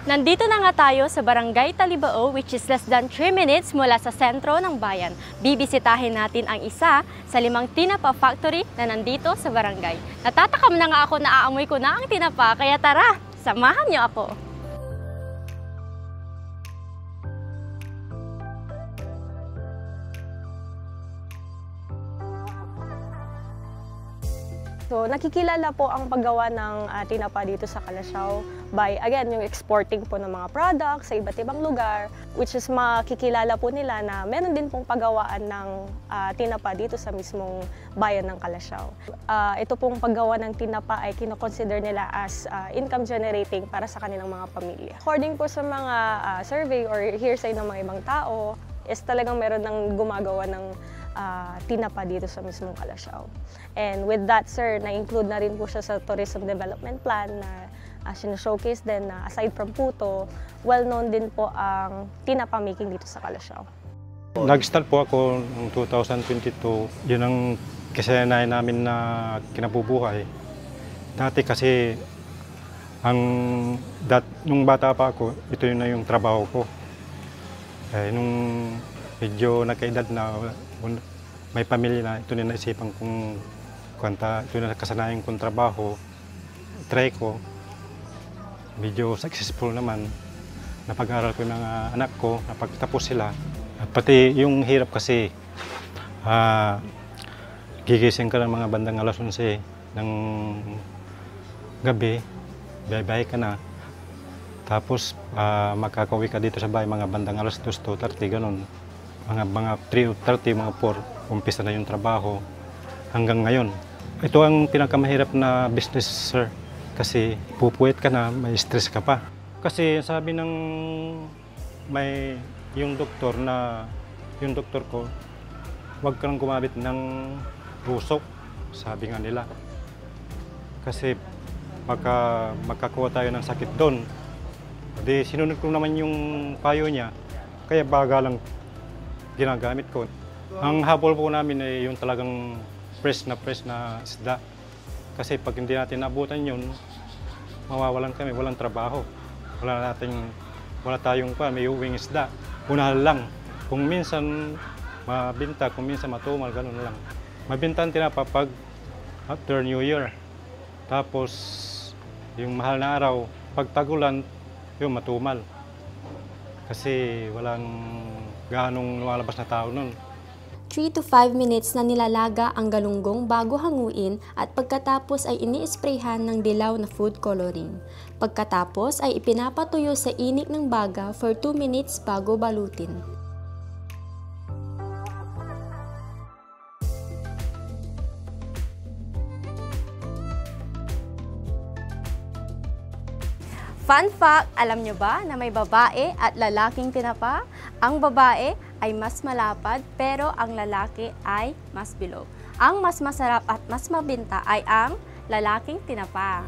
Nandito na nga tayo sa Barangay Talibao, which is less than 3 minutes mula sa sentro ng bayan. Bibisitahin natin ang isa sa 5 tinapa factory na nandito sa barangay. Natatakam na nga ako na aamoy ko na ang tinapa, kaya tara, samahan niyo ako. So, nakikilala po ang paggawa ng tinapa dito sa Calasiao by, again, yung exporting po ng mga products sa iba't ibang lugar, which is makikilala po nila na meron din pong paggawaan ng tinapa dito sa mismong bayan ng Calasiao. Ito pong paggawa ng tinapa ay kinoconsider nila as income generating para sa kanilang mga pamilya. According po sa mga survey or hearsay ng mga ibang tao, is talagang meron ng gumagawa ng tinapa dito sa mismong Calasiao. And with that, sir, na-include na rin po siya sa Tourism Development Plan na sino-showcase din na aside from puto, well-known din po ang tinapa making dito sa Calasiao. Nag-start po ako noong 2022. Yun ang kasanayan namin na kinabubuhay. Dati kasi, nung bata pa ako, ito yun na yung trabaho ko. Nung medyo nagkaedad na, may pamilya na, ito na naisipan kong ito na kasanayan kong trabaho, try ko. Medyo successful naman. Napag-aral ko yung mga anak ko, napagtapos sila. At pati yung hirap kasi, gigising ka ng mga bandang alas 11 ng gabi, bye-bye ka na. Tapos makakauwi ka dito sa bahay mga bandang alas 2, 2:30, ganun. Mga 3:30, mga 4, umpisa na yung trabaho hanggang ngayon. Ito ang pinakamahirap na business, sir. Kasi pupuwit ka na, may stress ka pa. Kasi sabi ng yung doktor ko, huwag ka nang gumamit ng usok, sabi nga nila. Kasi magkakuha tayo ng sakit doon. Di sinunod ko naman yung payo niya, kaya baga lang ginagamit ko. Ang habol po namin ay yung talagang fresh na isda. Kasi pag hindi natin nabutan yun, mawawalan kami, walang trabaho. Wala tayong may uwing isda. Unahan lang. Kung minsan mabinta, kung minsan matumal, ganun lang. Mabintan tinapa pag after New Year. Tapos yung mahal na araw, pag tagulan, yung matumal. Kasi walang gaanong lumalabas na tao nun. 3 to 5 minutes na nilalaga ang galunggong bago hanguin at pagkatapos ay ini-sprayhan ng dilaw na food coloring. Pagkatapos ay ipinapatuyo sa init ng baga for 2 minutes bago balutin. Fun fact, alam nyo ba na may babae at lalaking tinapa? Ang babae ay mas malapad pero ang lalaki ay mas bilog. Ang mas masarap at mas mabinta ay ang lalaking tinapa.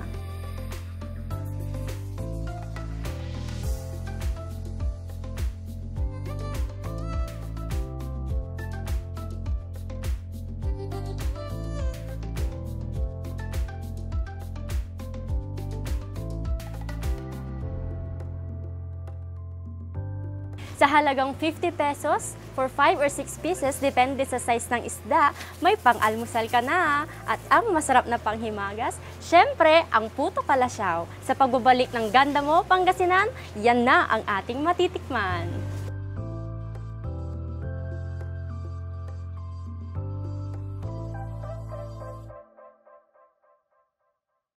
Sa halagang 50 pesos, for 5 or 6 pieces, depende sa size ng isda, may pang-almusal ka na. At ang masarap na panghimagas, syempre, ang puto Calasiao. Sa pagbabalik ng ganda mo, Pangasinan, yan na ang ating matitikman.